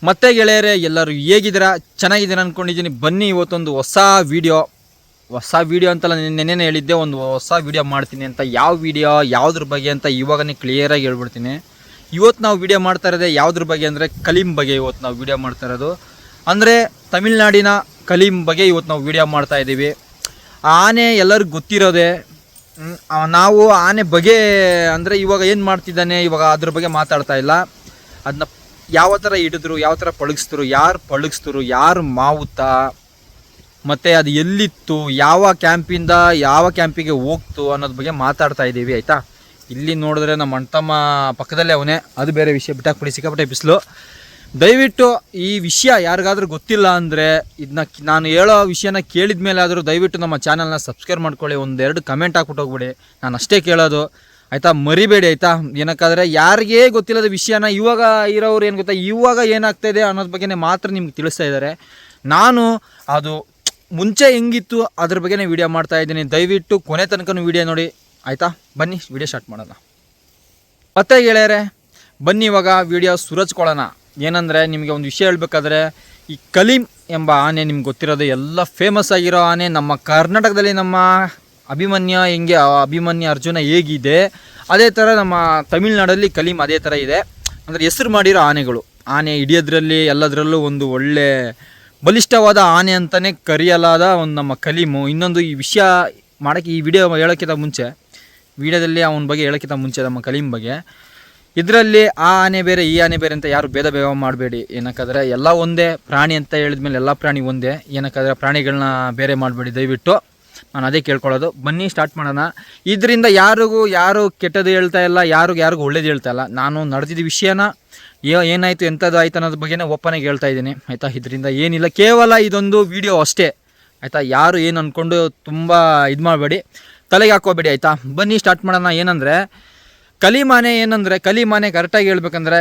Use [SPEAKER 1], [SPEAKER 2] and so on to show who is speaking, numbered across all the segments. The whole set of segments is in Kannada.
[SPEAKER 1] ಮತ್ತೆ ಗೆಳೆಯರೆ ಎಲ್ಲರೂ ಹೇಗಿದ್ದೀರಾ? ಚೆನ್ನಾಗಿದ್ದೀರಾ ಅಂದ್ಕೊಂಡಿದ್ದೀನಿ. ಬನ್ನಿ ಇವತ್ತೊಂದು ಹೊಸ ವಿಡಿಯೋ ಅಂತಲ್ಲ, ನೆನ್ನೆ ಹೇಳಿದ್ದೆ ಒಂದು ಹೊಸ ವಿಡಿಯೋ ಮಾಡ್ತೀನಿ ಅಂತ. ಯಾವ ವಿಡಿಯೋ ಯಾವುದ್ರ ಬಗ್ಗೆ ಅಂತ ಇವಾಗನೇ ಕ್ಲಿಯರಾಗಿ ಹೇಳ್ಬಿಡ್ತೀನಿ. ಇವತ್ತು ನಾವು ವಿಡಿಯೋ ಮಾಡ್ತಾ ಇರೋದೇ ಯಾವುದ್ರ ಬಗ್ಗೆ ಅಂದರೆ ಕಲೀಮ್ ಬಗ್ಗೆ. ಇವತ್ತು ನಾವು ವಿಡಿಯೋ ಮಾಡ್ತಾ ಇರೋದು ಅಂದರೆ ತಮಿಳ್ನಾಡಿನ ಕಲೀಮ್ ಬಗ್ಗೆ ಇವತ್ತು ನಾವು ವಿಡಿಯೋ ಮಾಡ್ತಾ ಇದ್ದೀವಿ. ಆನೆ ಎಲ್ಲರಿಗೂ ಗೊತ್ತಿರೋದೆ. ನಾವು ಆನೆ ಬಗ್ಗೆ ಅಂದರೆ ಇವಾಗ ಏನು ಮಾಡ್ತಿದ್ದಾನೆ ಇವಾಗ ಅದ್ರ ಬಗ್ಗೆ ಮಾತಾಡ್ತಾ ಇಲ್ಲ. ಅದನ್ನ ಯಾವ ಥರ ಹಿಡಿದ್ರು, ಯಾವ ಥರ ಪಳಗಿಸ್ತರು, ಯಾರು ಮಾವುತ, ಮತ್ತು ಅದು ಎಲ್ಲಿತ್ತು, ಯಾವ ಕ್ಯಾಂಪಿಗೆ ಹೋಗ್ತು ಅನ್ನೋದ್ರ ಬಗ್ಗೆ ಮಾತಾಡ್ತಾ ಇದ್ದೀವಿ. ಆಯಿತಾ, ಇಲ್ಲಿ ನೋಡಿದ್ರೆ ನಮ್ಮ ಅಣ್ತಮ್ಮ ಪಕ್ಕದಲ್ಲೇ ಅವನೇ, ಅದು ಬೇರೆ ವಿಷಯ. ಬಿಟ್ಟಾಕ್ಬಿಡಿ, ಸಿಕ್ಕಾಪಟ್ಟೆ ಬಿಸಿಲು. ದಯವಿಟ್ಟು ಈ ವಿಷಯ ಯಾರಿಗಾದ್ರೂ ಗೊತ್ತಿಲ್ಲ ಅಂದರೆ ಇದನ್ನ ನಾನು ಹೇಳೋ ವಿಷಯನ ಕೇಳಿದ ಮೇಲೆ ಆದರೂ ದಯವಿಟ್ಟು ನಮ್ಮ ಚಾನಲ್ನ ಸಬ್ಸ್ಕ್ರೈಬ್ ಮಾಡ್ಕೊಳ್ಳಿ. ಒಂದೆರಡು ಕಮೆಂಟ್ ಹಾಕ್ಬಿಟ್ಟು ಹೋಗ್ಬಿಡಿ, ನಾನು ಅಷ್ಟೇ ಕೇಳೋದು. ಆಯಿತಾ, ಮರಿಬೇಡಿ. ಆಯಿತಾ, ಏನಕ್ಕಾದರೆ ಯಾರಿಗೇ ಗೊತ್ತಿಲ್ಲದ ವಿಷಯನ ಇವಾಗ ಇರೋರು ಏನು ಗೊತ್ತಾ, ಇವಾಗ ಏನಾಗ್ತಾಯಿದೆ ಅನ್ನೋದ್ರ ಬಗ್ಗೆ ಮಾತ್ರ ನಿಮ್ಗೆ ತಿಳಿಸ್ತಾ ಇದ್ದಾರೆ. ನಾನು ಅದು ಮುಂಚೆ ಹೆಂಗಿತ್ತು ಅದ್ರ ಬಗ್ಗೆನೇ ವಿಡಿಯೋ ಮಾಡ್ತಾಯಿದ್ದೀನಿ. ದಯವಿಟ್ಟು ಕೊನೆ ತನಕ ವಿಡಿಯೋ ನೋಡಿ. ಆಯಿತಾ, ಬನ್ನಿ ವಿಡಿಯೋ ಸ್ಟಾರ್ಟ್ ಮಾಡೋಣ. ಮತ್ತೆ ಗೆಳೆಯರೆ, ಬನ್ನಿ ಇವಾಗ ವಿಡಿಯೋ ಸುರಚ್ಕೊಳ್ಳೋಣ. ಏನಂದರೆ ನಿಮಗೆ ಒಂದು ವಿಷಯ ಹೇಳಬೇಕಾದ್ರೆ, ಈ ಕಲೀಮ್ ಎಂಬ ಆನೆ ನಿಮ್ಗೆ ಗೊತ್ತಿರೋದು, ಎಲ್ಲ ಫೇಮಸ್ ಆಗಿರೋ ಆನೆ. ನಮ್ಮ ಕರ್ನಾಟಕದಲ್ಲಿ ನಮ್ಮ ಅಭಿಮನ್ಯು ಅರ್ಜುನ ಹೇಗಿದೆ ಅದೇ ಥರ ನಮ್ಮ ತಮಿಳ್ನಾಡಲ್ಲಿ ಕಲೀಮ್ ಅದೇ ಥರ ಇದೆ. ಅಂದರೆ ಹೆಸರು ಮಾಡಿರೋ ಆನೆಗಳು. ಆನೆ ಹಿಡಿಯೋದ್ರಲ್ಲಿ ಎಲ್ಲದರಲ್ಲೂ ಒಂದು ಒಳ್ಳೆ ಬಲಿಷ್ಠವಾದ ಆನೆ ಅಂತಲೇ ಕರೆಯಲಾದ ಒಂದು ನಮ್ಮ ಕಲೀಮು. ಇನ್ನೊಂದು ಈ ವಿಷಯ ಮಾಡೋಕ್ಕೆ, ಈ ವಿಡಿಯೋ ಹೇಳೋಕ್ಕಿಂತ ಮುಂಚೆ, ವಿಡಿಯೋದಲ್ಲಿ ಅವನ ಬಗ್ಗೆ ಹೇಳೋಕ್ಕಿಂತ ಮುಂಚೆ ನಮ್ಮ ಕಲೀಮ್ ಬಗ್ಗೆ, ಇದರಲ್ಲಿ ಆ ಆನೆ ಬೇರೆ ಈ ಆನೆ ಬೇರೆ ಅಂತ ಯಾರು ಭೇದ ಮಾಡಬೇಡಿ. ಏನಕ್ಕಾದರೆ ಎಲ್ಲ ಒಂದೇ ಪ್ರಾಣಿ ಅಂತ ಹೇಳಿದ್ಮೇಲೆ ಎಲ್ಲ ಪ್ರಾಣಿ ಒಂದೇ. ಏನಕ್ಕಾದರೆ ಪ್ರಾಣಿಗಳನ್ನ ಬೇರೆ ಮಾಡಬೇಡಿ ದಯವಿಟ್ಟು. ನಾನು ಅದೇ ಕೇಳ್ಕೊಳ್ಳೋದು. ಬನ್ನಿ ಸ್ಟಾರ್ಟ್ ಮಾಡೋಣ. ಇದರಿಂದ ಯಾರು ಕೆಟ್ಟದ್ದು ಹೇಳ್ತಾ ಇಲ್ಲ, ಯಾರಿಗೂ ಒಳ್ಳೇದು ಹೇಳ್ತಾ ಇಲ್ಲ. ನಾನು ನಡೆದಿದ್ದ ವಿಷಯನ ಏನಾಯಿತು ಎಂಥದ್ದು ಆಯ್ತು ಅನ್ನೋದ್ರ ಬಗ್ಗೆನೇ ಓಪನಾಗಿ ಹೇಳ್ತಾ ಇದ್ದೀನಿ. ಆಯಿತಾ, ಇದರಿಂದ ಏನಿಲ್ಲ, ಕೇವಲ ಇದೊಂದು ವಿಡಿಯೋ ಅಷ್ಟೇ. ಆಯಿತಾ, ಯಾರು ಏನು ಅಂದ್ಕೊಂಡು ತುಂಬ ಇದು ಮಾಡಬೇಡಿ, ತಲೆಗೆ ಹಾಕೋಬೇಡಿ. ಆಯಿತಾ, ಬನ್ನಿ ಸ್ಟಾರ್ಟ್ ಮಾಡೋಣ. ಏನಂದರೆ ಕಲೀಮ್ ಆನೆ ಕರೆಕ್ಟಾಗಿ ಹೇಳ್ಬೇಕಂದ್ರೆ,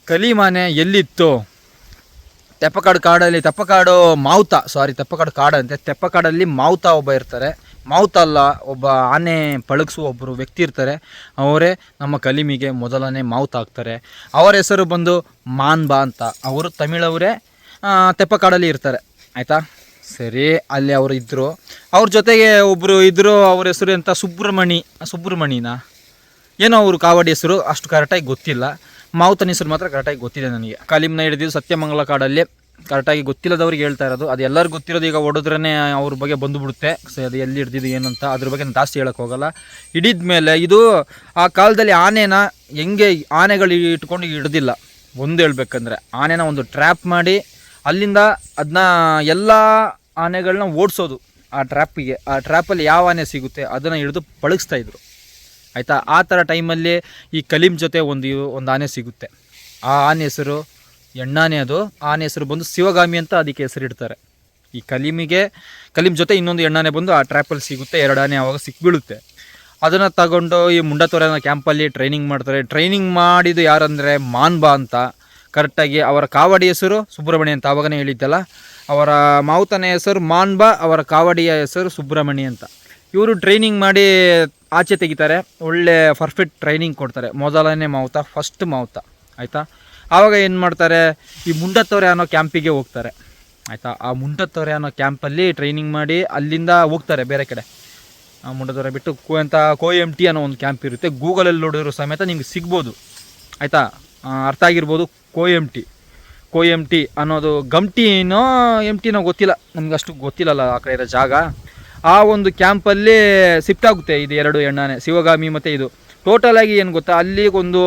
[SPEAKER 1] ಕಲೀಮ್ ಆನೆ ಎಲ್ಲಿತ್ತು? ತೆಪ್ಪಕಾಡು ಕಾಡಂತೆ. ತೆಪ್ಪಕಾಡಲ್ಲಿ ಮಾವುತ ಒಬ್ಬ ಇರ್ತಾರೆ. ಮಾವುತ ಅಲ್ಲ, ಒಬ್ಬ ಆನೆ ಪಳಗಿಸುವ ಒಬ್ಬರು ವ್ಯಕ್ತಿ ಇರ್ತಾರೆ. ಅವರೇ ನಮ್ಮ ಕಲೀಮಿಗೆ ಮೊದಲನೇ ಮಾವುತ ಆಗ್ತಾರೆ. ಅವರ ಹೆಸರು ಬಂದು ಮಾನ್ಬಾ ಅಂತ. ಅವರು ತಮಿಳವರೇ, ತೆಪ್ಪಕಾಡಲ್ಲಿ ಇರ್ತಾರೆ. ಆಯಿತಾ, ಸರಿ. ಅಲ್ಲಿ ಅವರು ಇದ್ದರು. ಅವ್ರ ಜೊತೆಗೆ ಒಬ್ಬರು ಇದ್ದರು. ಅವ್ರ ಹೆಸರು ಅಂತ ಸುಬ್ರಮಣಿನ ಏನೋ ಅವರು ಕಾವಡಿ ಹೆಸರು, ಅಷ್ಟು ಕರೆಕ್ಟಾಗಿ ಗೊತ್ತಿಲ್ಲ. ಮಾವುತನ ಹೆಸರು ಮಾತ್ರ ಕರೆಕ್ಟಾಗಿ ಗೊತ್ತಿದೆ ನನಗೆ. ಕಲೀಮ್ನ ಹಿಡಿದಿದ್ದು ಸತ್ಯಮಂಗಲ ಕಾಡಲ್ಲಿ. ಕರೆಕ್ಟಾಗಿ ಗೊತ್ತಿಲ್ಲದವ್ರಿಗೆ ಹೇಳ್ತಾ ಇರೋದು. ಅದು ಎಲ್ಲರಿಗೂ ಗೊತ್ತಿರೋದು. ಈಗ ಹೊಡೆದ್ರೇ ಅವ್ರ ಬಗ್ಗೆ ಬಂದುಬಿಡುತ್ತೆ. ಅದು ಎಲ್ಲಿ ಹಿಡ್ದಿದ್ದು ಏನು ಅಂತ ಅದ್ರ ಬಗ್ಗೆ ನಾನು ಜಾಸ್ತಿ ಹೇಳೋಕ್ಕೆ ಹೋಗಲ್ಲ. ಹಿಡಿದ ಮೇಲೆ ಇದು ಆ ಕಾಲದಲ್ಲಿ ಆನೆನ ಹೆಂಗೆ ಆನೆಗಳು ಇಟ್ಕೊಂಡು ಹಿಡ್ದಿಲ್ಲ. ಒಂದು ಹೇಳ್ಬೇಕಂದ್ರೆ, ಆನೆನ ಒಂದು ಟ್ರ್ಯಾಪ್ ಮಾಡಿ ಅಲ್ಲಿಂದ ಅದನ್ನ ಎಲ್ಲ ಆನೆಗಳನ್ನ ಓಡಿಸೋದು ಆ ಟ್ರ್ಯಾಪಿಗೆ. ಆ ಟ್ರ್ಯಾಪಲ್ಲಿ ಯಾವ ಆನೆ ಸಿಗುತ್ತೆ ಅದನ್ನು ಹಿಡಿದು ಪಳಗಿಸ್ತಾಯಿದ್ರು. ಆಯಿತಾ, ಆ ಥರ ಟೈಮಲ್ಲಿ ಈ ಕಲೀಮ್ ಜೊತೆ ಒಂದು ಆನೆ ಸಿಗುತ್ತೆ. ಆ ಆನೆ ಹೆಸರು ಎಣ್ಣಾನೆ. ಅದು ಆನೆ ಹೆಸರು ಬಂದು ಶಿವಗಾಮಿ ಅಂತ ಅದಕ್ಕೆ ಹೆಸರಿಡ್ತಾರೆ. ಈ ಕಲೀಮ್ ಜೊತೆ ಇನ್ನೊಂದು ಎಣ್ಣಾನೆ ಬಂದು ಆ ಟ್ರ್ಯಾಪಲ್ಲಿ ಸಿಗುತ್ತೆ. 2 ಆನೆ ಆವಾಗ ಸಿಕ್ಬೀಳುತ್ತೆ. ಅದನ್ನು ತಗೊಂಡು ಈ ಮುಂಡತೋರೆ ಕ್ಯಾಂಪಲ್ಲಿ ಟ್ರೈನಿಂಗ್ ಮಾಡ್ತಾರೆ. ಟ್ರೈನಿಂಗ್ ಮಾಡಿದ್ದು ಯಾರಂದರೆ ಮಾನ್ಬಾ ಅಂತ. ಕರೆಕ್ಟಾಗಿ ಅವರ ಕಾವಡಿ ಹೆಸರು ಸುಬ್ರಹ್ಮಣ್ಯ ಅಂತ. ಆವಾಗನೇ ಹೇಳಿದ್ದಲ್ಲ, ಅವರ ಮಾವುತನ ಹೆಸರು ಮಾನ್ಬಾ, ಅವರ ಕಾವಡಿಯ ಹೆಸರು ಸುಬ್ರಹ್ಮಣ್ಯ ಅಂತ. ಇವರು ಟ್ರೈನಿಂಗ್ ಮಾಡಿ ಆಚೆ ತೆಗಿತಾರೆ. ಒಳ್ಳೆ ಪರ್ಫೆಕ್ಟ್ ಟ್ರೈನಿಂಗ್ ಕೊಡ್ತಾರೆ. ಮೊದಲನೇ ಮಾವುತ, ಫಸ್ಟ್ ಮಾವುತ. ಆಯಿತಾ, ಆವಾಗ ಏನು ಮಾಡ್ತಾರೆ, ಈ ಮುಂಡತ್ತೋರೆ ಅನ್ನೋ ಕ್ಯಾಂಪಿಗೆ ಹೋಗ್ತಾರೆ. ಆಯಿತಾ, ಆ ಮುಂಡತ್ತೋರೆ ಅನ್ನೋ ಕ್ಯಾಂಪಲ್ಲಿ ಟ್ರೈನಿಂಗ್ ಮಾಡಿ ಅಲ್ಲಿಂದ ಹೋಗ್ತಾರೆ ಬೇರೆ ಕಡೆ. ಆ ಮುಂಡತ್ತೋರೆ ಬಿಟ್ಟು ಕೋಎಂಟಿ ಅನ್ನೋ ಒಂದು ಕ್ಯಾಂಪ್ ಇರುತ್ತೆ. ಗೂಗಲಲ್ಲಿ ನೋಡಿದ್ರು ಸಮೇತ ನಿಮ್ಗೆ ಸಿಗ್ಬೋದು. ಆಯಿತಾ, ಅರ್ಥ ಆಗಿರ್ಬೋದು. ಕೋಎಂಟಿ ಅನ್ನೋದು ಗಮ್ಟಿನೋ ಎಂಟಿನೋ ಗೊತ್ತಿಲ್ಲ, ನಮ್ಗೆ ಅಷ್ಟು ಗೊತ್ತಿಲ್ಲಲ್ಲ ಆ ಕಡೆ ಇರೋ ಜಾಗ. ಆ ಒಂದು ಕ್ಯಾಂಪಲ್ಲಿ ಶಿಫ್ಟ್ ಆಗುತ್ತೆ ಇದು 2 ಎಣ್ಣಾನೆ, ಶಿವಗಾಮಿ ಮತ್ತು ಇದು. ಟೋಟಲಾಗಿ ಏನು ಗೊತ್ತಾ, ಅಲ್ಲಿ ಒಂದು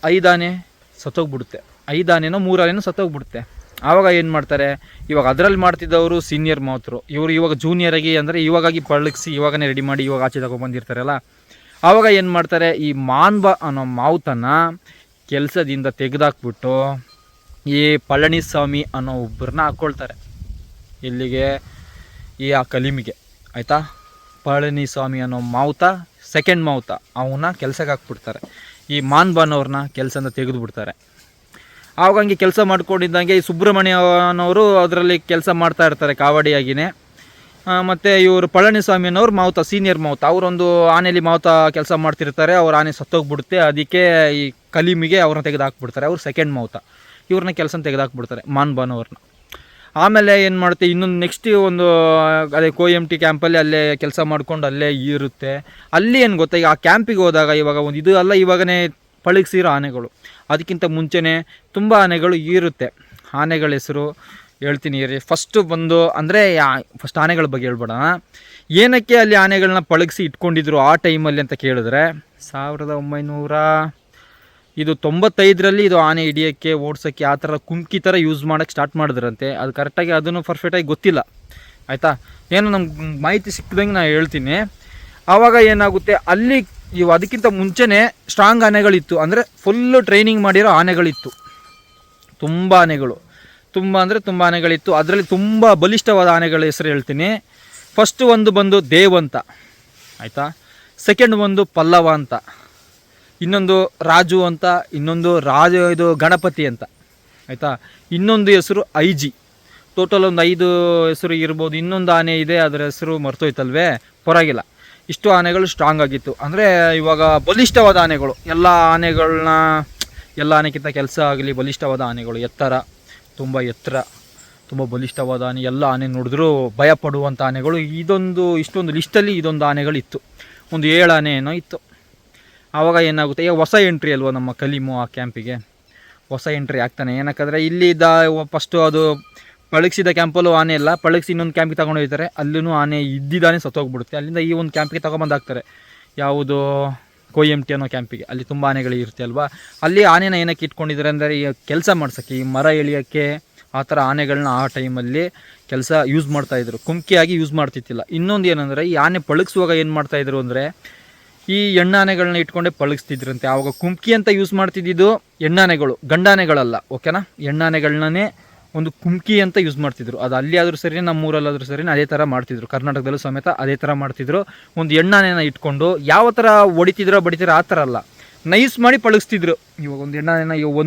[SPEAKER 1] 5 ಆನೆ ಸತ್ತೋಗ್ಬಿಡುತ್ತೆ. 5 ಆನೆನೋ 3 ಆನೆನೋ ಸತ್ತೋಗ್ಬಿಡುತ್ತೆ. ಆವಾಗ ಏನು ಮಾಡ್ತಾರೆ, ಇವಾಗ ಅದರಲ್ಲಿ ಮಾಡ್ತಿದ್ದವರು ಸೀನಿಯರ್ ಮಾವುತರು. ಇವರು ಇವಾಗ ಜೂನಿಯರಾಗಿ, ಅಂದರೆ ಇವಾಗಾಗಿ ಪಳಗಿಸಿ ಇವಾಗನೇ ರೆಡಿ ಮಾಡಿ ಇವಾಗ ಆಚೆ ತಗೊಬಂದಿರ್ತಾರಲ್ಲ. ಆವಾಗ ಏನು ಮಾಡ್ತಾರೆ, ಈ ಮಾನ್ಬಾ ಅನ್ನೋ ಮಾವುತನ ಕೆಲಸದಿಂದ ತೆಗೆದಾಕ್ಬಿಟ್ಟು ಈ ಪಳನಿಸ್ವಾಮಿ ಅನ್ನೋ ಒಬ್ಬರನ್ನ ಹಾಕ್ಕೊಳ್ತಾರೆ. ಇಲ್ಲಿಗೆ ಆ ಕಲೀಮಿಗೆ. ಆಯಿತಾ, ಪಳನಿಸ್ವಾಮಿ ಅನ್ನೋ ಮಾವುತ, ಸೆಕೆಂಡ್ ಮಾವುತ, ಅವನ್ನ ಕೆಲಸಕ್ಕೆ ಹಾಕ್ಬಿಡ್ತಾರೆ. ಈ ಮಾನ್ಬಾನವ್ರನ್ನ ಕೆಲಸದಿಂದ ತೆಗೆದುಬಿಡ್ತಾರೆ. ಆವಾಗ ಹಂಗೆ ಕೆಲಸ ಮಾಡ್ಕೊಂಡಿದ್ದಂಗೆ ಈ ಸುಬ್ರಹ್ಮಣ್ಯನವರು ಅದರಲ್ಲಿ ಕೆಲಸ ಮಾಡ್ತಾ ಇರ್ತಾರೆ ಕಾವಡಿಯಾಗಿಯೇ. ಮತ್ತು ಇವರು ಪಳನಿಸ್ವಾಮಿನವ್ರು ಮಾವುತ, ಸೀನಿಯರ್ ಮಾವುತ. ಅವರೊಂದು ಆನೆಯಲ್ಲಿ ಮಾವುತ ಕೆಲಸ ಮಾಡ್ತಿರ್ತಾರೆ. ಅವ್ರ ಆನೆ ಸತ್ತೋಗ್ಬಿಡುತ್ತೆ. ಅದಕ್ಕೆ ಈ ಕಲೀಮಿಗೆ ಅವ್ರನ್ನ ತೆಗೆದು ಹಾಕ್ಬಿಡ್ತಾರೆ. ಅವ್ರು ಸೆಕೆಂಡ್ ಮಾವುತ. ಇವ್ರನ್ನ ಕೆಲಸ ತೆಗೆದಾಕ್ಬಿಡ್ತಾರೆ ಮಾನ್ಬಾನವ್ರನ್ನ. ಆಮೇಲೆ ಏನು ಮಾಡುತ್ತೆ, ಇನ್ನೊಂದು ನೆಕ್ಸ್ಟ್ ಒಂದು ಅದೇ KOMT ಕ್ಯಾಂಪಲ್ಲಿ ಅಲ್ಲೇ ಕೆಲಸ ಮಾಡ್ಕೊಂಡು ಅಲ್ಲೇ ಇರುತ್ತೆ. ಅಲ್ಲಿ ಏನು ಗೊತ್ತಾ, ಈಗ ಆ ಕ್ಯಾಂಪಿಗೆ ಹೋದಾಗ ಇವಾಗ ಒಂದು ಇದು ಅಲ್ಲ, ಇವಾಗನೇ ಪಳಗಿಸಿರೋ ಆನೆಗಳು, ಅದಕ್ಕಿಂತ ಮುಂಚೆನೇ ತುಂಬ ಆನೆಗಳು ಇರುತ್ತೆ. ಆನೆಗಳ ಹೆಸರು ಹೇಳ್ತೀನಿ ರೀ. ಫಸ್ಟು ಬಂದು ಅಂದರೆ ಫಸ್ಟ್ ಆನೆಗಳ ಬಗ್ಗೆ ಹೇಳ್ಬೇಡ, ಏನಕ್ಕೆ ಅಲ್ಲಿ ಆನೆಗಳನ್ನ ಪಳಗಿಸಿ ಇಟ್ಕೊಂಡಿದ್ರು ಆ ಟೈಮಲ್ಲಿ ಅಂತ ಕೇಳಿದ್ರೆ 1995ರಲ್ಲಿ ಇದು ಆನೆ ಹಿಡಿಯೋಕ್ಕೆ ಓಡಿಸೋಕ್ಕೆ ಆ ಥರ ಕುಮ್ಕಿ ಥರ ಯೂಸ್ ಮಾಡೋಕ್ಕೆ ಸ್ಟಾರ್ಟ್ ಮಾಡಿದ್ರಂತೆ. ಅದು ಕರೆಕ್ಟಾಗಿ ಅದನ್ನು ಪರ್ಫೆಕ್ಟಾಗಿ ಗೊತ್ತಿಲ್ಲ, ಆಯಿತಾ. ಏನೋ ನಮ್ಗೆ ಮಾಹಿತಿ ಸಿಕ್ಕಿದಂಗೆ ನಾನು ಹೇಳ್ತೀನಿ. ಆವಾಗ ಏನಾಗುತ್ತೆ, ಅಲ್ಲಿ ಇವು ಅದಕ್ಕಿಂತ ಮುಂಚೆನೇ ಸ್ಟ್ರಾಂಗ್ ಆನೆಗಳಿತ್ತು, ಅಂದರೆ ಫುಲ್ಲು ಟ್ರೈನಿಂಗ್ ಮಾಡಿರೋ ಆನೆಗಳಿತ್ತು. ತುಂಬ ಆನೆಗಳು, ತುಂಬ ಅಂದರೆ ತುಂಬ ಆನೆಗಳಿತ್ತು. ಅದರಲ್ಲಿ ತುಂಬ ಬಲಿಷ್ಠವಾದ ಆನೆಗಳ ಹೆಸರು ಹೇಳ್ತೀನಿ. ಫಸ್ಟು ಒಂದು ಬಂದು ದೇವ್ ಅಂತ, ಆಯಿತಾ. ಸೆಕೆಂಡ್ ಒಂದು ಪಲ್ಲವ ಅಂತ, ಇನ್ನೊಂದು ರಾಜು ಅಂತ, ಇನ್ನೊಂದು ಇದು ಗಣಪತಿ ಅಂತ, ಆಯಿತಾ. ಇನ್ನೊಂದು ಹೆಸರು ಐಜಿ. ಟೋಟಲ್ ಒಂದು 5 ಹೆಸರು ಇರ್ಬೋದು. ಇನ್ನೊಂದು ಆನೆ ಇದೆ, ಅದರ ಹೆಸರು ಮರ್ತೋಯ್ತಲ್ವೇ, ಪರವಾಗಿಲ್ಲ. ಇಷ್ಟು ಆನೆಗಳು ಸ್ಟ್ರಾಂಗ್ ಆಗಿತ್ತು. ಅಂದರೆ ಇವಾಗ ಬಲಿಷ್ಠವಾದ ಆನೆಗಳು, ಎಲ್ಲ ಆನೆಗಿಂತ ಕೆಲಸ ಆಗಲಿ ಬಲಿಷ್ಠವಾದ ಆನೆಗಳು, ತುಂಬ ಎತ್ತರ, ತುಂಬ ಬಲಿಷ್ಠವಾದ ಆನೆ. ಎಲ್ಲ ಆನೆ ನೋಡಿದ್ರೂ ಭಯ ಪಡುವಂಥ ಆನೆಗಳು. ಇಷ್ಟೊಂದು ಲಿಸ್ಟಲ್ಲಿ ಇದೊಂದು ಆನೆಗಳಿತ್ತು, ಒಂದು 7 ಆನೆ ಏನೋ ಇತ್ತು. ಆವಾಗ ಏನಾಗುತ್ತೆ, ಈಗ ಹೊಸ ಎಂಟ್ರಿ ಅಲ್ವ ನಮ್ಮ ಕಲೀಮು ಆ ಕ್ಯಾಂಪಿಗೆ, ಹೊಸ ಎಂಟ್ರಿ ಆಗ್ತಾನೆ. ಏನಕ್ಕಂದರೆ ಇಲ್ಲಿದ್ದ ಫಸ್ಟು ಅದು ಪಳಗಿಸಿದ ಕ್ಯಾಂಪಲ್ಲೂ ಆನೆ ಇಲ್ಲ, ಪಳಗಿಸಿ ಇನ್ನೊಂದು ಕ್ಯಾಂಪಿಗೆ ತಗೊಂಡು ಹೋಗ್ತಾರೆ, ಅಲ್ಲೂ ಆನೆ ಇದ್ದಿದ್ದಾನೆ ಸತ್ತೋಗ್ಬಿಡುತ್ತೆ. ಅಲ್ಲಿಂದ ಈ ಒಂದು ಕ್ಯಾಂಪಿಗೆ ತಗೊಂಬಂದಾಕ್ತಾರೆ, ಯಾವುದು KOMT ಅನ್ನೋ ಕ್ಯಾಂಪಿಗೆ. ಅಲ್ಲಿ ತುಂಬ ಆನೆಗಳು ಇರುತ್ತೆ ಅಲ್ವಾ. ಅಲ್ಲಿ ಆನೆನ ಏನಕ್ಕೆ ಇಟ್ಕೊಂಡಿದ್ದಾರೆ ಅಂದರೆ ಈ ಕೆಲಸ ಮಾಡ್ಸೋಕ್ಕೆ, ಈ ಮರ ಎಳಿಯೋಕ್ಕೆ, ಆ ಥರ ಆನೆಗಳನ್ನ ಆ ಟೈಮಲ್ಲಿ ಕೆಲಸ ಯೂಸ್ ಮಾಡ್ತಾಯಿದ್ರು, ಕುಮ್ಕಿಯಾಗಿ ಯೂಸ್ ಮಾಡ್ತಿತ್ತಿಲ್ಲ. ಇನ್ನೊಂದು ಏನಂದರೆ, ಈ ಆನೆ ಪಳಗಿಸುವಾಗ ಏನು ಮಾಡ್ತಾಯಿದ್ರು ಅಂದರೆ, ಈ ಹೆಣ್ಣಾನೆಗಳನ್ನ ಇಟ್ಕೊಂಡೆ ಪಳಗಿಸ್ತಿದ್ರಂತೆ. ಆವಾಗ ಕುಮ್ಕಿ ಅಂತ ಯೂಸ್ ಮಾಡ್ತಿದ್ದಿದ್ದು ಹೆಣ್ಣಾನೆಗಳು, ಗಂಡಾನೆಗಳಲ್ಲ, ಓಕೆನಾ. ಹೆಣ್ಣಾನೆಗಳನ್ನೇ ಒಂದು ಕುಮ್ಕಿ ಅಂತ ಯೂಸ್ ಮಾಡ್ತಿದ್ರು. ಅದು ಅಲ್ಲಿ ಆದರೂ ಸರಿ, ನಮ್ಮೂರಲ್ಲಾದರೂ ಸರಿ ಅದೇ ಥರ ಮಾಡ್ತಿದ್ರು. ಕರ್ನಾಟಕದಲ್ಲೂ ಸಮೇತ ಅದೇ ಥರ ಮಾಡ್ತಿದ್ರು. ಒಂದು ಹೆಣ್ಣಾನೆನ ಇಟ್ಕೊಂಡು ಯಾವ ಥರ ಹೊಡಿತಿದ್ರೋ ಬಡಿತಿರೋ ಆ ಥರ ಅಲ್ಲ, ನೈಸ್ ಮಾಡಿ ಪಳಗಿಸ್ತಿದ್ರು. ಇವಾಗ ಒಂದು ಹೆಣ್ಣಾನೆನ, ಇವಾಗ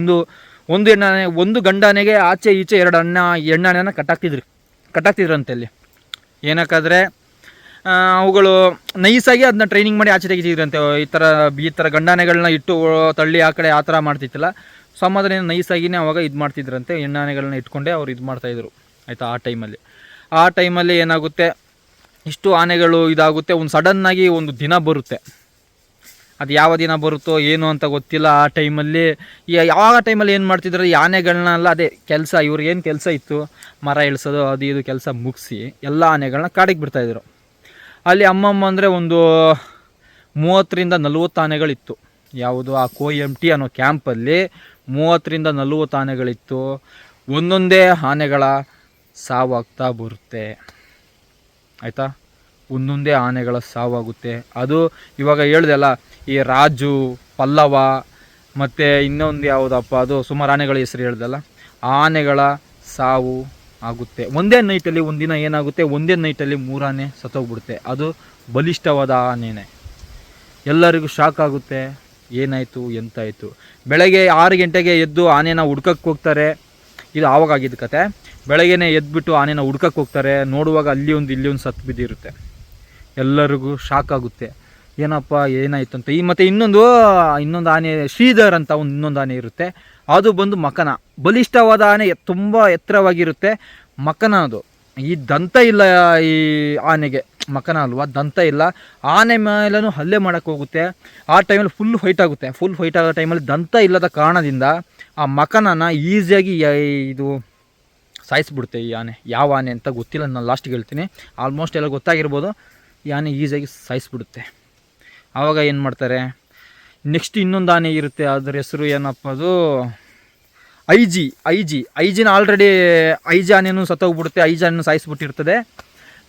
[SPEAKER 1] ಒಂದು ಹೆಣ್ಣಾನೆ, ಒಂದು ಗಂಡಾನೆಗೆ ಆಚೆ ಈಚೆ 2 ಹೆಣ್ಣಾನೆನ ಕಟ್ಟಾಕ್ತಿದ್ರಂತೆ ಅಲ್ಲಿ. ಏನಕ್ಕಾದರೆ ಅವುಗಳು ನೈಸಾಗಿ ಅದನ್ನ ಟ್ರೈನಿಂಗ್ ಮಾಡಿ ಆಚೆ ತೆಗಿತಿದ್ರಂತೆ. ಈ ಥರ ಗಂಡಾನೆಗಳನ್ನ ಇಟ್ಟು ತಳ್ಳಿ ಆ ಕಡೆ ಆ ಥರ ಮಾಡ್ತಿತ್ತಿಲ್ಲ. ಸಮಾಧಾನ ನೈಸಾಗಿನೇ ಅವಾಗ ಇದು ಮಾಡ್ತಿದ್ರಂತೆ. ಹೆಣ್ಣಾನೆಗಳನ್ನ ಇಟ್ಕೊಂಡೆ ಅವ್ರು ಇದು ಮಾಡ್ತಾಯಿದ್ರು, ಆಯಿತಾ. ಆ ಟೈಮಲ್ಲಿ ಏನಾಗುತ್ತೆ, ಇಷ್ಟು ಆನೆಗಳು ಇದಾಗುತ್ತೆ. ಒಂದು ಸಡನ್ನಾಗಿ ಒಂದು ದಿನ ಬರುತ್ತೆ, ಅದು ಯಾವ ದಿನ ಬರುತ್ತೋ ಏನು ಅಂತ ಗೊತ್ತಿಲ್ಲ. ಆ ಟೈಮಲ್ಲಿ ಯಾವ ಟೈಮಲ್ಲಿ ಏನು ಮಾಡ್ತಿದ್ರು, ಈ ಆನೆಗಳನ್ನೆಲ್ಲ ಅದೇ ಕೆಲಸ, ಇವ್ರಿಗೇನು ಕೆಲಸ ಇತ್ತು, ಮರ ಇಳಿಸೋದು ಅದು ಇದು ಕೆಲಸ ಮುಗಿಸಿ ಎಲ್ಲ ಆನೆಗಳನ್ನ ಕಾಡಿಗೆ ಬಿಡ್ತಾಯಿದ್ರು. ಅಲ್ಲಿ ಅಮ್ಮಮ್ಮ ಅಂದರೆ ಒಂದು 30ರಿಂದ 40 ಆನೆಗಳಿತ್ತು. ಯಾವುದು ಆ KOMT ಅನ್ನೋ ಕ್ಯಾಂಪಲ್ಲಿ 30ರಿಂದ 40 ಆನೆಗಳಿತ್ತು. ಒಂದೊಂದೇ ಆನೆಗಳ ಸಾವಾಗ್ತಾ ಬರುತ್ತೆ, ಆಯಿತಾ. ಒಂದೊಂದೇ ಆನೆಗಳ ಸಾವಾಗುತ್ತೆ. ಅದು ಇವಾಗ ಹೇಳ್ದಲ್ಲ, ಈ ರಾಜು, ಪಲ್ಲವ ಮತ್ತು ಇನ್ನೊಂದು ಯಾವುದಪ್ಪ ಅದು, ಸುಮಾರು ಆನೆಗಳ ಹೆಸರು ಹೇಳ್ದಲ್ಲ, ಆನೆಗಳ ಸಾವು ಆಗುತ್ತೆ ಒಂದೇ ನೈಟಲ್ಲಿ. ಒಂದಿನ ಏನಾಗುತ್ತೆ, ಒಂದೇ ನೈಟಲ್ಲಿ 3 ಆನೆ ಸತ್ತೋಗ್ಬಿಡುತ್ತೆ. ಅದು ಬಲಿಷ್ಠವಾದ ಆನೆನೇ. ಎಲ್ಲರಿಗೂ ಶಾಕ್ ಆಗುತ್ತೆ, ಏನಾಯಿತು ಎಂತಾಯಿತು. ಬೆಳಗ್ಗೆ 6 ಗಂಟೆಗೆ ಎದ್ದು ಆನೆನ ಹುಡ್ಕಕ್ಕೆ ಹೋಗ್ತಾರೆ. ಇದು ಆವಾಗಿದ್ದ ಕತೆ. ಬೆಳಗ್ಗೆನೇ ಎದ್ಬಿಟ್ಟು ಆನೆನ ಹುಡ್ಕಕ್ಕೆ ಹೋಗ್ತಾರೆ. ನೋಡುವಾಗ ಅಲ್ಲಿ ಇಲ್ಲಿ ಒಂದು ಸತ್ತು ಬಿದ್ದಿರುತ್ತೆ. ಎಲ್ಲರಿಗೂ ಶಾಕ್ ಆಗುತ್ತೆ, ಏನಪ್ಪ ಏನಾಯಿತು ಅಂತ. ಮತ್ತು ಇನ್ನೊಂದು ಆನೆ ಶ್ರೀಧರ್ ಅಂತ ಇನ್ನೊಂದು ಆನೆ ಇರುತ್ತೆ. ಅದು ಬಂದು ಮಕನ, ಬಲಿಷ್ಠವಾದ ಆನೆ, ತುಂಬ ಎತ್ತರವಾಗಿರುತ್ತೆ. ಮಕನ ಅದು. ಈ ದಂತ ಇಲ್ಲ, ಈ ಆನೆಗೆ ಮಕನ ಅಲ್ವಾ, ದಂತ ಇಲ್ಲ. ಆನೆ ಮೇಲೂ ಹಲ್ಲೆ ಮಾಡೋಕ್ಕೆ ಹೋಗುತ್ತೆ. ಆ ಟೈಮಲ್ಲಿ ಫುಲ್ ಫೈಟ್ ಆಗುತ್ತೆ. ಫುಲ್ ಫೈಟ್ ಆಗೋ ಟೈಮಲ್ಲಿ ದಂತ ಇಲ್ಲದ ಕಾರಣದಿಂದ ಆ ಮಕನನ ಈಸಿಯಾಗಿ ಇದು ಸಾಯಿಸ್ಬಿಡುತ್ತೆ. ಈ ಆನೆ ಯಾವ ಆನೆ ಅಂತ ಗೊತ್ತಿಲ್ಲ, ನಾನು ಲಾಸ್ಟಿಗೆ ಹೇಳ್ತೀನಿ. ಆಲ್ಮೋಸ್ಟ್ ಎಲ್ಲ ಗೊತ್ತಾಗಿರ್ಬೋದು. ಈ ಆನೆ ಈಸಿಯಾಗಿ ಸಾಯಿಸ್ಬಿಡುತ್ತೆ. ಆವಾಗ ಏನು ಮಾಡ್ತಾರೆ, ನೆಕ್ಸ್ಟ್ ಇನ್ನೊಂದು ಆನೆ ಇರುತ್ತೆ. ಅದರ ಹೆಸರು ಏನಪ್ಪ, ಅದು ಐಜಿನ ಆಲ್ರೆಡಿ ಐಜಿ ಆನೆಯೂ ಸತ್ತೋಗ್ಬಿಡುತ್ತೆ. ಐಜಿ ಆನೆಯೂ ಸಾಯಿಸ್ಬಿಟ್ಟಿರ್ತದೆ.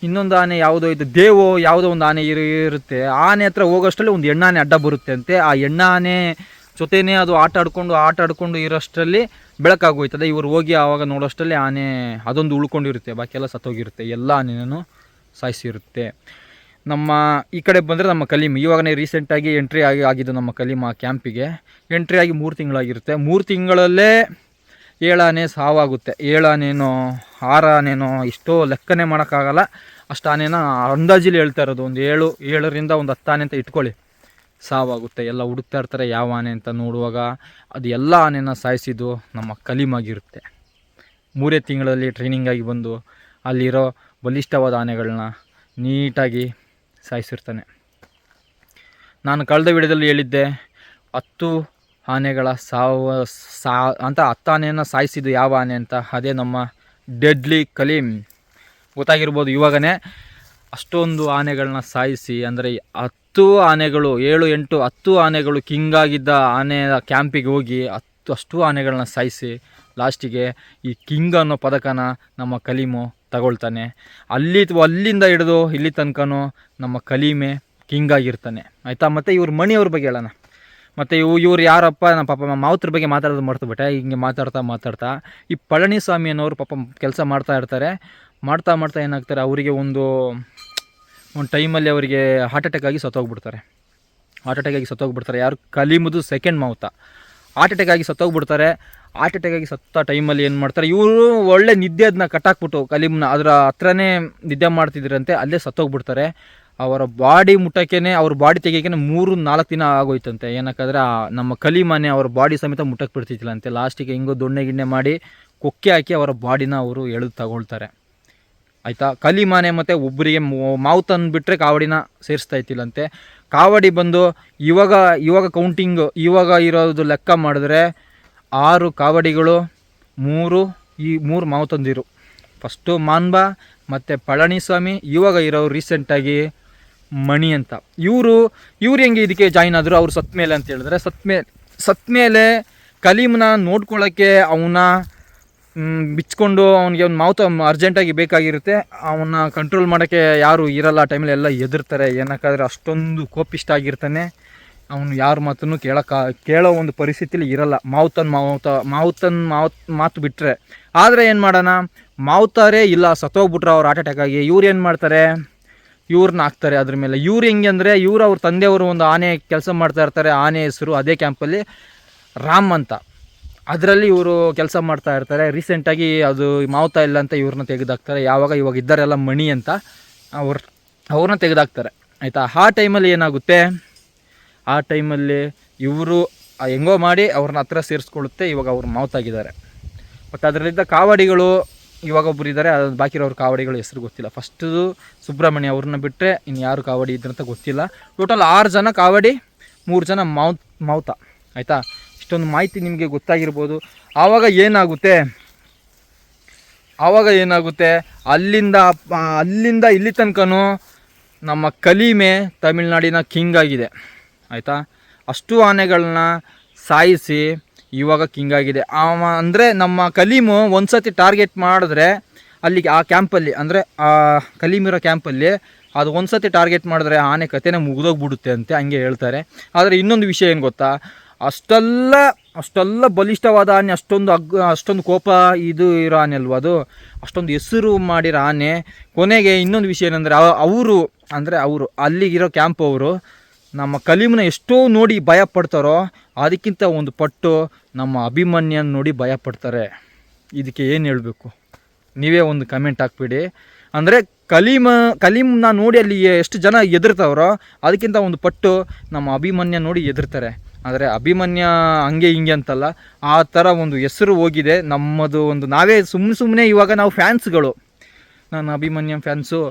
[SPEAKER 1] ಇನ್ನೊಂದು ಆನೆ ಯಾವುದೋ ಇದು ದೇವೋ ಯಾವುದೋ ಒಂದು ಆನೆ ಇರುತ್ತೆ. ಆನೆ ಹತ್ರ ಹೋಗೋಷ್ಟರಲ್ಲಿ ಒಂದು ಹೆಣ್ಣಾನೆ ಅಡ್ಡ ಬರುತ್ತೆ ಅಂತೆ. ಆ ಹೆಣ್ಣಾನೆ ಜೊತೆನೇ ಅದು ಆಟ ಆಡ್ಕೊಂಡು ಇರೋಷ್ಟರಲ್ಲಿ ಬೆಳಕಾಗೋಯ್ತದೆ. ಇವರು ಹೋಗಿ ಆವಾಗ ನೋಡೋಷ್ಟರಲ್ಲಿ ಆನೆ ಅದೊಂದು ಉಳ್ಕೊಂಡಿರುತ್ತೆ, ಬಾಕಿ ಎಲ್ಲ ಸತ್ತೋಗಿರುತ್ತೆ. ಎಲ್ಲ ಆನೆನೂ ಸಾಯಿಸಿರುತ್ತೆ. ನಮ್ಮ ಈ ಕಡೆ ಬಂದರೆ ನಮ್ಮ ಕಲೀಮ್ ಇವಾಗನೇ ರೀಸೆಂಟಾಗಿ ಎಂಟ್ರಿ ಆಗಿದ್ದು ನಮ್ಮ ಕಲೀಮ್ ಆ ಕ್ಯಾಂಪಿಗೆ. ಎಂಟ್ರಿ ಆಗಿ 3 ತಿಂಗಳಾಗಿರುತ್ತೆ. 3 ತಿಂಗಳಲ್ಲೇ 7 ಆನೆ ಸಾವಾಗುತ್ತೆ. 7 ಆನೆನೋ 6 ಆನೆನೋ ಇಷ್ಟೋ ಲೆಕ್ಕನೇ ಮಾಡೋಕ್ಕಾಗಲ್ಲ. ಅಷ್ಟು ಆನೆನ ಅಂದಾಜಲ್ಲಿ ಹೇಳ್ತಾ ಇರೋದು. ಒಂದು 7ರಿಂದ ಒಂದು 10 ಆನೆ ಅಂತ ಇಟ್ಕೊಳ್ಳಿ. ಸಾವಾಗುತ್ತೆ. ಎಲ್ಲ ಹುಡುಕ್ತಾ ಇರ್ತಾರೆ ಯಾವ ಆನೆ ಅಂತ. ನೋಡುವಾಗ ಅದು ಎಲ್ಲ ಆನೆನ ಸಾಯಿಸಿದ್ದು ನಮ್ಮ ಕಲೀಮಾಗಿರುತ್ತೆ. 3 ತಿಂಗಳಲ್ಲಿ ಟ್ರೈನಿಂಗಾಗಿ ಬಂದು ಅಲ್ಲಿರೋ ಬಲಿಷ್ಠವಾದ ಆನೆಗಳನ್ನ ನೀಟಾಗಿ ಸಾಯಿಸಿರ್ತಾನೆ. ನಾನು ಕಳೆದ ವಿಡಿಯೋದಲ್ಲಿ ಹೇಳಿದ್ದೆ 10 ಆನೆಗಳ ಅಂತ 10 ಆನೆಯನ್ನು ಸಾಯಿಸಿದ್ದು ಯಾವ ಆನೆ ಅಂತ. ಅದೇ ನಮ್ಮ ಡೆಡ್ಲಿ ಕಲೀಮ್. ಗೊತ್ತಾಗಿರ್ಬೋದು ಇವಾಗನೇ. ಅಷ್ಟೊಂದು ಆನೆಗಳನ್ನ ಸಾಯಿಸಿ, ಅಂದರೆ 10 ಆನೆಗಳು 7, 8, 10 ಆನೆಗಳು ಕಿಂಗ್ ಆಗಿದ್ದ ಆನೆ ಕ್ಯಾಂಪಿಗೆ ಹೋಗಿ ಅಷ್ಟು ಆನೆಗಳನ್ನ ಸಾಯಿಸಿ ಲಾಸ್ಟಿಗೆ ಈ ಕಿಂಗ್ ಅನ್ನೋ ಪದಕನ ನಮ್ಮ ಕಲೀಮು ತಗೊಳ್ತಾನೆ. ಅಲ್ಲಿಂದ ಹಿಡಿದು ಇಲ್ಲಿ ತನಕನೂ ನಮ್ಮ ಕಲೀಮೆ ಕಿಂಗ್ ಆಗಿರ್ತಾನೆ, ಆಯಿತಾ. ಮತ್ತು ಇವ್ರ ಮಣಿಯವ್ರ ಬಗ್ಗೆ ಹೇಳೋಣ. ಮತ್ತು ಇವ್ರು ಯಾರಪ್ಪ, ನಮ್ಮ ಪಾಪ ಮಾವುತ್ರ ಬಗ್ಗೆ ಮಾತಾಡೋದು ಮರ್ತುಬಿಟ್ಟೆ. ಹಿಂಗೆ ಮಾತಾಡ್ತಾ ಈ ಪಳನಿಸ್ವಾಮಿ ಅನ್ನೋರು ಪಾಪ ಕೆಲಸ ಮಾಡ್ತಾ ಇರ್ತಾರೆ. ಮಾಡ್ತಾ ಏನಾಗ್ತಾರೆ, ಅವರಿಗೆ ಒಂದು ಟೈಮಲ್ಲಿ ಅವರಿಗೆ ಹಾರ್ಟ್ ಅಟ್ಯಾಕ್ ಆಗಿ ಸತ್ತೋಗ್ಬಿಡ್ತಾರೆ. ಯಾರು, ಕಲೀಮದು ಸೆಕೆಂಡ್ ಮಾವುತ ಹಾರ್ಟ್ ಅಟ್ಯಾಕ್ ಆಗಿ ಸತ್ತೋಗ್ಬಿಡ್ತಾರೆ. ಹಾರ್ಟ್ ಅಟ್ಯಾಕ್ ಆಗಿ ಸತ್ತ ಟೈಮಲ್ಲಿ ಏನು ಮಾಡ್ತಾರೆ, ಇವರು ಒಳ್ಳೆ ನಿದ್ದೆ ಅದನ್ನ ಕಟ್ಟಾಕ್ಬಿಟ್ಟು ಕಲೀಮ್ನ ಅದರ ಹತ್ರನೇ ನಿದ್ದೆ ಮಾಡ್ತಿದ್ರಂತೆ, ಅಲ್ಲೇ ಸತ್ತೋಗ್ಬಿಡ್ತಾರೆ. ಅವರ ಬಾಡಿ ಮುಟ್ಟಕ್ಕೇ, ಅವ್ರ ಬಾಡಿ ತೆಗಿಯೋಕೆ 3-4 ದಿನ ಆಗೋಯ್ತಂತೆ. ಏನಕ್ಕಾದ್ರೆ ನಮ್ಮ ಕಲೀಮನೆ ಅವ್ರ ಬಾಡಿ ಸಮೇತ ಮುಟ್ಟಕ್ಕೆ ಬಿಡ್ತಿದ್ದಿಲ್ಲಂತೆ. ಲಾಸ್ಟಿಗೆ ಹಿಂಗೋ ದೊಣ್ಣೆ ಗಿಣ್ಣೆ ಮಾಡಿ ಕೊಕ್ಕೆ ಹಾಕಿ ಅವರ ಬಾಡಿನ ಅವರು ಎಳೆದು ತಗೊಳ್ತಾರೆ, ಆಯಿತಾ. ಕಲೀಮನೆ ಮತ್ತು ಒಬ್ಬರಿಗೆ ಮಾವುತನ್ ಬಿಟ್ಟರೆ ಕಾವಡಿನ ಸೇರಿಸ್ತಾ ಇತ್ತಿಲ್ಲಂತೆ. ಕಾವಡಿ ಬಂದು ಇವಾಗ ಕೌಂಟಿಂಗ್ ಇವಾಗ ಇರೋದು ಲೆಕ್ಕ ಮಾಡಿದ್ರೆ 6 ಕಾವಡಿಗಳು, 3 ಮಾವುತಂದಿರು. ಫಸ್ಟು ಮಾನ್ಬಾ ಮತ್ತು ಪಳನಿಸ್ವಾಮಿ, ಇವಾಗ ಇರೋರು ರೀಸೆಂಟಾಗಿ ಮಣಿ ಅಂತ. ಇವರು ಹೆಂಗೆ ಇದಕ್ಕೆ ಜಾಯಿನ್ ಆದರು, ಅವ್ರು ಸತ್ತ ಮೇಲೆ ಅಂತ ಹೇಳಿದ್ರೆ, ಸತ್ತ ಮೇಲೆ ಕಲೀಮ್ನ ನೋಡ್ಕೊಳ್ಳೋಕ್ಕೆ ಅವನ್ನ ಬಿಚ್ಕೊಂಡು ಅವನಿಗೆ ಒಂದು ಮಾವುತ ಅರ್ಜೆಂಟಾಗಿ ಬೇಕಾಗಿರುತ್ತೆ. ಅವನ್ನ ಕಂಟ್ರೋಲ್ ಮಾಡೋಕ್ಕೆ ಯಾರು ಇರಲ್ಲ. ಆ ಟೈಮಲ್ಲಿ ಎಲ್ಲ ಎದುರ್ತಾರೆ. ಏನಕ್ಕಾದ್ರೆ ಅಷ್ಟೊಂದು ಕೋಪಿಷ್ಟ ಆಗಿರ್ತಾನೆ. ಅವನು ಯಾರ ಮಾತನ್ನು ಕೇಳೋ ಒಂದು ಪರಿಸ್ಥಿತಿಲಿ ಇರಲ್ಲ, ಮಾವುತನ್ ಮಾತು ಬಿಟ್ಟರೆ. ಆದರೆ ಏನು ಮಾಡೋಣ, ಮಾವುತಾರೆ ಇಲ್ಲ, ಸತ್ತೋಗ್ಬಿಟ್ರೆ ಅವ್ರು ಹಾರ್ಟ್ ಅಟ್ಯಾಕ್ ಆಗಿ. ಇವ್ರು ಏನು ಮಾಡ್ತಾರೆ, ಇವ್ರನ್ನ ಹಾಕ್ತಾರೆ ಅದ್ರ ಮೇಲೆ. ಇವ್ರು ಹೆಂಗೆ ಅಂದರೆ, ಅವ್ರ ತಂದೆಯವರು ಒಂದು ಆನೆ ಕೆಲಸ ಮಾಡ್ತಾ ಇರ್ತಾರೆ. ಆನೆ ಹೆಸರು ಅದೇ ಕ್ಯಾಂಪಲ್ಲಿ ರಾಮ್ ಅಂತ. ಅದರಲ್ಲಿ ಇವರು ಕೆಲಸ ಮಾಡ್ತಾ ಇರ್ತಾರೆ. ರೀಸೆಂಟಾಗಿ ಅದು ಮಾವುತ ಇಲ್ಲ ಅಂತ ಇವ್ರನ್ನ ತೆಗೆದಾಕ್ತಾರೆ. ಇವಾಗ ಇದ್ದಾರೆಲ್ಲ ಮಣಿ ಅಂತ, ಅವ್ರನ್ನ ತೆಗೆದಾಕ್ತಾರೆ, ಆಯಿತಾ. ಆ ಟೈಮಲ್ಲಿ ಏನಾಗುತ್ತೆ, ಆ ಟೈಮಲ್ಲಿ ಇವರು ಹೆಂಗೋ ಮಾಡಿ ಅವ್ರನ್ನ ಹತ್ರ ಸೇರಿಸ್ಕೊಳ್ಳುತ್ತೆ. ಇವಾಗ ಅವ್ರು ಮಾವುತಾಗಿದ್ದಾರೆ. ಬಟ್ ಅದರಲ್ಲಿದ್ದ ಕಾವಡಿಗಳು ಇವಾಗ ಒಬ್ಬರು ಇದ್ದಾರೆ, ಅದು ಬಾಕಿ ಇರೋರು ಕಾವಡಿಗಳು ಹೆಸರು ಗೊತ್ತಿಲ್ಲ. ಫಸ್ಟು ಸುಬ್ರಹ್ಮಣ್ಯ ಅವ್ರನ್ನ ಬಿಟ್ಟರೆ ಇನ್ನು ಯಾರು ಕಾವಡಿ ಇದ್ರಂತ ಗೊತ್ತಿಲ್ಲ. ಟೋಟಲ್ 6 ಜನ ಕಾವಡಿ, 3 ಜನ ಮಾವುತ, ಆಯಿತಾ. ಇಷ್ಟೊಂದು ಮಾಹಿತಿ ನಿಮಗೆ ಗೊತ್ತಾಗಿರ್ಬೋದು. ಆವಾಗ ಏನಾಗುತ್ತೆ ಅಲ್ಲಿಂದ ಇಲ್ಲಿ ತನಕನೂ ನಮ್ಮ ಕಲೀಮೆ ತಮಿಳ್ನಾಡಿನ ಕಿಂಗ್ ಆಗಿದೆ, ಆಯಿತಾ. ಅಷ್ಟು ಆನೆಗಳನ್ನ ಸಾಯಿಸಿ ಇವಾಗ ಕಿಂಗ್ ಆಗಿದೆ. ಅಂದರೆ ನಮ್ಮ ಕಲೀಮು ಒಂದು ಸತಿ ಟಾರ್ಗೆಟ್ ಮಾಡಿದ್ರೆ ಅಲ್ಲಿಗೆ ಆ ಕ್ಯಾಂಪಲ್ಲಿ, ಅಂದರೆ ಆ ಕಲೀಮಿರೋ ಕ್ಯಾಂಪಲ್ಲಿ ಅದು ಒಂದು ಸತಿ ಟಾರ್ಗೆಟ್ ಮಾಡಿದ್ರೆ ಆನೆ ಕತೆನೇ ಮುಗಿದೋಗ್ಬಿಡುತ್ತೆ ಅಂತ ಹಂಗೆ ಹೇಳ್ತಾರೆ. ಆದರೆ ಇನ್ನೊಂದು ವಿಷಯ ಏನು ಗೊತ್ತಾ, ಅಷ್ಟೆಲ್ಲ ಬಲಿಷ್ಠವಾದ ಆನೆ, ಅಷ್ಟೊಂದು ಕೋಪ ಇದು ಇರೋ ಆನೆ ಅಲ್ವ ಅದು, ಅಷ್ಟೊಂದು ಹೆಸರು ಮಾಡಿರೋ ಆನೆ. ಕೊನೆಗೆ ಇನ್ನೊಂದು ವಿಷಯ ಏನಂದರೆ, ಅವರು ಅಲ್ಲಿಗಿರೋ ಕ್ಯಾಂಪ್ ಅವರು ನಮ್ಮ ಕಲೀಮ್ನ ಎಷ್ಟೋ ನೋಡಿ ಭಯ ಪಡ್ತಾರೋ ಅದಕ್ಕಿಂತ ಒಂದು ಪಟ್ಟು ನಮ್ಮ ಅಭಿಮನ್ಯನ ನೋಡಿ ಭಯ ಪಡ್ತಾರೆ. ಇದಕ್ಕೆ ಏನು ಹೇಳಬೇಕು, ನೀವೇ ಒಂದು ಕಮೆಂಟ್ ಹಾಕ್ಬಿಡಿ. ಅಂದರೆ ಕಲೀಮ್ನ ನೋಡಿ ಅಲ್ಲಿ ಎಷ್ಟು ಜನ ಎದುರ್ತಾವ್ರೋ ಅದಕ್ಕಿಂತ ಒಂದು ಪಟ್ಟು ನಮ್ಮ ಅಭಿಮನ್ಯ ನೋಡಿ ಎದುರ್ತಾರೆ. ಆದರೆ ಅಭಿಮನ್ಯ ಹಂಗೆ ಹಿಂಗೆ ಅಂತಲ್ಲ, ಆ ಥರ ಒಂದು ಹೆಸರು ಹೋಗಿದೆ ನಮ್ಮದು. ಒಂದು ನಾವೇ ಸುಮ್ಮನೆ ಇವಾಗ ನಾವು ಫ್ಯಾನ್ಸ್ಗಳು, ನಾನು ಅಭಿಮನ್ಯ ಫ್ಯಾನ್ಸು,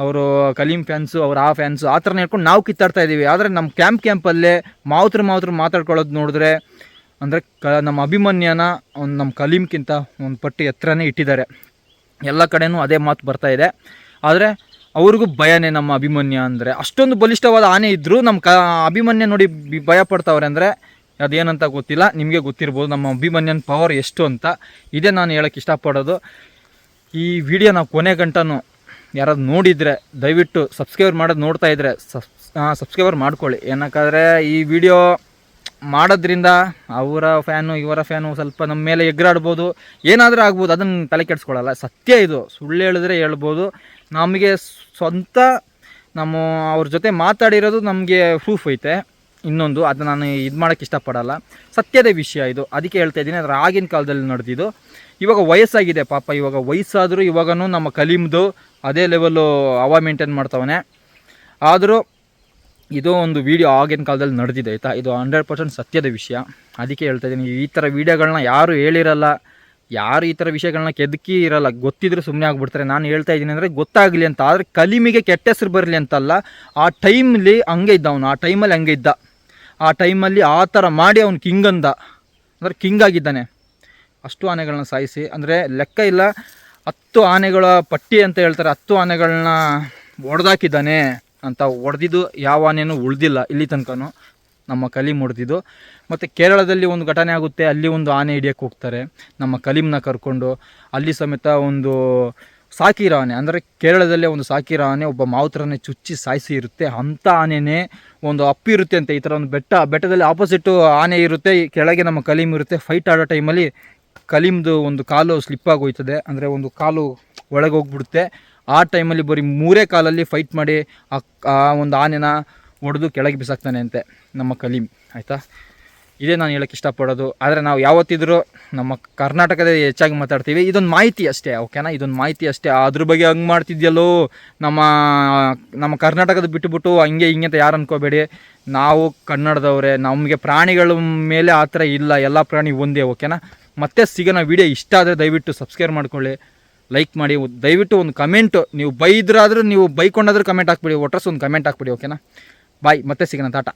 [SPEAKER 1] ಅವರು ಕಲೀಮ್ ಫ್ಯಾನ್ಸು, ಅವ್ರು ಆ ಫ್ಯಾನ್ಸು, ಆ ಥರನೇ ಹೇಳ್ಕೊಂಡು ನಾವು ಕಿತ್ತಾಡ್ತಾ ಇದ್ದೀವಿ. ಆದರೆ ನಮ್ಮ ಕ್ಯಾಂಪಲ್ಲೇ ಮಾವುತರು ಮಾತಾಡ್ಕೊಳ್ಳೋದು ನೋಡಿದ್ರೆ, ಅಂದರೆ ನಮ್ಮ ಅಭಿಮನ್ಯನ ನಮ್ಮ ಕಲೀಮ್ಗಿಂತ ಒಂದು ಪಟ್ಟು ಎತ್ತರನೇ ಇಟ್ಟಿದ್ದಾರೆ. ಎಲ್ಲ ಕಡೆನೂ ಅದೇ ಮಾತು ಬರ್ತಾಯಿದೆ. ಆದರೆ ಅವ್ರಿಗೂ ಭಯನೇ ನಮ್ಮ ಅಭಿಮನ್ಯ ಅಂದರೆ. ಅಷ್ಟೊಂದು ಬಲಿಷ್ಠವಾದ ಆನೆ ಇದ್ದರೂ ನಮ್ಮ ಅಭಿಮನ್ಯ ನೋಡಿ ಭಯ ಪಡ್ತಾವ್ರೆ ಅಂದರೆ ಅದೇನಂತ ಗೊತ್ತಿಲ್ಲ. ನಿಮಗೆ ಗೊತ್ತಿರ್ಬೋದು ನಮ್ಮ ಅಭಿಮನ್ಯನ ಪವರ್ ಎಷ್ಟು ಅಂತ. ಇದೇ ನಾನು ಹೇಳೋಕ್ಕೆ ಇಷ್ಟಪಡೋದು. ಈ ವಿಡಿಯೋ ನಾವು ಕೊನೆ ಗಂಟನೂ ಯಾರಾದ್ರು ನೋಡಿದರೆ ದಯವಿಟ್ಟು ಸಬ್ಸ್ಕ್ರೈಬ್ ಮಾಡೋದು ನೋಡ್ತಾ ಇದ್ದರೆ ಸಬ್ಸ್ಕ್ರೈಬರ್ ಮಾಡ್ಕೊಳ್ಳಿ. ಏನಕ್ಕಾದರೆ ಈ ವಿಡಿಯೋ ಮಾಡೋದ್ರಿಂದ ಅವರ ಫ್ಯಾನು ಇವರ ಫ್ಯಾನು ಸ್ವಲ್ಪ ನಮ್ಮ ಮೇಲೆ ಎಗ್ರಾಡ್ಬೋದು, ಏನಾದರೂ ಆಗ್ಬೋದು. ಅದನ್ನು ತಲೆ ಕೆಡಿಸ್ಕೊಳ್ಳಲ್ಲ, ಸತ್ಯ ಇದು. ಸುಳ್ಳು ಹೇಳಿದ್ರೆ ಹೇಳ್ಬೋದು. ನಮಗೆ ಸ್ವಂತ ಅವ್ರ ಜೊತೆ ಮಾತಾಡಿರೋದು ನಮಗೆ ಪ್ರೂಫ್ ಐತೆ. ಇನ್ನೊಂದು ಅದು ನಾನು ಇದು ಮಾಡೋಕ್ಕೆ ಇಷ್ಟಪಡಲ್ಲ, ಸತ್ಯದ ವಿಷಯ ಇದು, ಅದಕ್ಕೆ ಹೇಳ್ತಾ ಇದ್ದೀನಿ. ಅದರ ಆಗಿನ ಕಾಲದಲ್ಲಿ ನಡೆದಿದ್ದು. ಇವಾಗ ವಯಸ್ಸಾಗಿದೆ ಪಾಪ, ಇವಾಗ ವಯಸ್ಸಾದರೂ ಇವಾಗೂ ನಮ್ಮ ಕಲೀಮ್ದು ಅದೇ ಲೆವೆಲ್ಲು ಮೇಂಟೈನ್ ಮಾಡ್ತವನೆ. ಆದರೂ ಇದು ಒಂದು ವಿಡಿಯೋ ಆಗಿನ ಕಾಲದಲ್ಲಿ ನಡೆದಿದೆ ಆಯಿತಾ. ಇದು 100% ಸತ್ಯದ ವಿಷಯ. ಅದಕ್ಕೆ ಹೇಳ್ತಾ ಇದ್ದೀನಿ, ಈ ಥರ ವೀಡಿಯೋಗಳನ್ನ ಯಾರು ಹೇಳಿರಲ್ಲ, ಯಾರು ಈ ಥರ ವಿಷಯಗಳನ್ನ ಕೆದಕಿ ಇರಲ್ಲ, ಗೊತ್ತಿದ್ರೆ ಸುಮ್ಮನೆ ಆಗ್ಬಿಡ್ತಾರೆ. ನಾನು ಹೇಳ್ತಾ ಇದ್ದೀನಿ ಅಂದರೆ ಗೊತ್ತಾಗಲಿ ಅಂತ. ಆದರೆ ಕಲಿಮಿಗೆ ಕೆಟ್ಟ ಹೆಸರು ಬರಲಿ ಅಂತಲ್ಲ. ಆ ಟೈಮಲ್ಲಿ ಹಂಗೆ ಇದ್ದ ಅವನು, ಆ ಟೈಮಲ್ಲಿ ಹಂಗೆ ಇದ್ದ. ಆ ಟೈಮಲ್ಲಿ ಆ ಥರ ಮಾಡಿ ಅವ್ನು ಕಿಂಗ್ ಅಂದ, ಅಂದರೆ ಕಿಂಗ್ ಆಗಿದ್ದಾನೆ. ಅಷ್ಟು ಆನೆಗಳನ್ನ ಸಾಯಿಸಿ, ಅಂದರೆ ಲೆಕ್ಕ ಇಲ್ಲ, 10 ಆನೆಗಳ ಪಟ್ಟಿ ಅಂತ ಹೇಳ್ತಾರೆ, 10 ಆನೆಗಳನ್ನ ಹೊಡೆದಾಕಿದ್ದಾನೆ ಅಂತ. ಹೊಡೆದಿದ್ದು ಯಾವ ಆನೆಯೂ ಉಳಿದಿಲ್ಲ ಇಲ್ಲಿ ತನಕನೂ, ನಮ್ಮ ಕಲೀಮ್ ಹೊಡೆದಿದ್ದು. ಮತ್ತು ಕೇರಳದಲ್ಲಿ ಒಂದು ಘಟನೆ ಆಗುತ್ತೆ, ಅಲ್ಲಿ ಒಂದು ಆನೆ ಹಿಡಿಯೋಕ್ಕೆ ಹೋಗ್ತಾರೆ ನಮ್ಮ ಕಲೀಮ್ನ ಕರ್ಕೊಂಡು. ಅಲ್ಲಿ ಸಮೇತ ಒಂದು ಸಾಕಿರೋ ಆನೆ, ಅಂದರೆ ಕೇರಳದಲ್ಲೇ ಒಂದು ಸಾಕಿರೋ ಆನೆ ಒಬ್ಬ ಮಾವುತರನ್ನೇ ಚುಚ್ಚಿ ಸಾಯಿಸಿ ಇರುತ್ತೆ. ಅಂಥ ಆನೆನೇ ಒಂದು ಅಪ್ಪು ಇರುತ್ತೆ ಅಂತ. ಈ ಥರ ಒಂದು ಬೆಟ್ಟದಲ್ಲಿ ಆಪೋಸಿಟ್ಟು ಆನೆ ಇರುತ್ತೆ, ಕೆಳಗೆ ನಮ್ಮ ಕಲೀಮ್ ಇರುತ್ತೆ. ಫೈಟ್ ಆಡೋ ಟೈಮಲ್ಲಿ ಕಲೀಮ್ದು ಒಂದು ಕಾಲು ಸ್ಲಿಪ್ಪಾಗಿ ಹೋಯ್ತದೆ, ಅಂದರೆ ಒಂದು ಕಾಲು ಒಳಗೆ ಹೋಗ್ಬಿಡುತ್ತೆ. ಆ ಟೈಮಲ್ಲಿ ಬರೀ 3 ಕಾಲಲ್ಲಿ ಫೈಟ್ ಮಾಡಿ ಆ ಒಂದು ಆನೆನ ಹೊಡೆದು ಕೆಳಗೆ ಬಿಸಾಕ್ತಾನೆ ಅಂತೆ ನಮ್ಮ ಕಲೀಮ್, ಆಯಿತಾ. ಇದೇ ನಾನು ಹೇಳೋಕ್ಕೆ ಇಷ್ಟಪಡೋದು. ಆದರೆ ನಾವು ಯಾವತ್ತಿದ್ರೂ ನಮ್ಮ ಕರ್ನಾಟಕದ ಹೆಚ್ಚಾಗಿ ಮಾತಾಡ್ತೀವಿ. ಇದೊಂದು ಮಾಹಿತಿ ಅಷ್ಟೇ, ಓಕೆನಾ, ಇದೊಂದು ಮಾಹಿತಿ ಅಷ್ಟೇ. ಅದ್ರ ಬಗ್ಗೆ ಹಂಗೆ ಮಾಡ್ತಿದ್ಯಲ್ಲೋ, ನಮ್ಮ ಕರ್ನಾಟಕದ ಬಿಟ್ಟುಬಿಟ್ಟು ಹಂಗೆ ಹಿಂಗೆ ಅಂತ ಯಾರು ಅನ್ಕೋಬೇಡಿ. ನಾವು ಕನ್ನಡದವರೇ, ನಮಗೆ ಪ್ರಾಣಿಗಳ ಮೇಲೆ ಆ ಥರ ಇಲ್ಲ, ಎಲ್ಲ ಪ್ರಾಣಿ ಒಂದೇ, ಓಕೆನಾ. ಮತ್ತೆ ಸಿಗೋಣ. ವಿಡಿಯೋ ಇಷ್ಟ ಆದರೆ ದಯವಿಟ್ಟು ಸಬ್ಸ್ಕ್ರೈಬ್ ಮಾಡ್ಕೊಳ್ಳಿ, ಲೈಕ್ ಮಾಡಿ, ದಯವಿಟ್ಟು ಒಂದು ಕಮೆಂಟು. ನೀವು ಬೈದ್ರಾದ್ರೂ, ನೀವು ಬೈಕೊಂಡಾದ್ರೂ ಕಮೆಂಟ್ ಹಾಕ್ಬಿಡಿ, ಒಟ್ರಸ್ ಒಂದು ಕಮೆಂಟ್ ಹಾಕ್ಬಿಡಿ, ಓಕೆನಾ. ಬಾಯ್, ಮತ್ತೆ ಸಿಗೋಣ, ಟಾಟಾ.